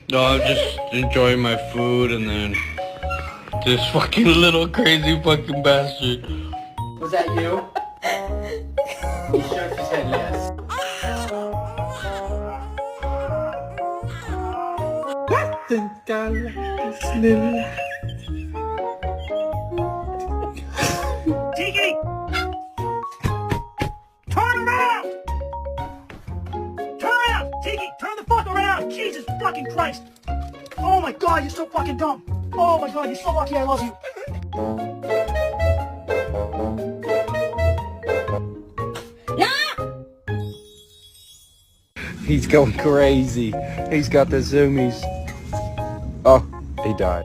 No, I'm just enjoying my food and then this fucking little crazy fucking bastard. Was that you? He shook his head yes. I think I like this little. Tiki! Turn around! Turn around! Tiki, turn the fuck around! Jesus fucking Christ! Oh my god, you're so fucking dumb! Oh my god, you're so lucky I love you! He's going crazy. He's got the zoomies. Oh, he died.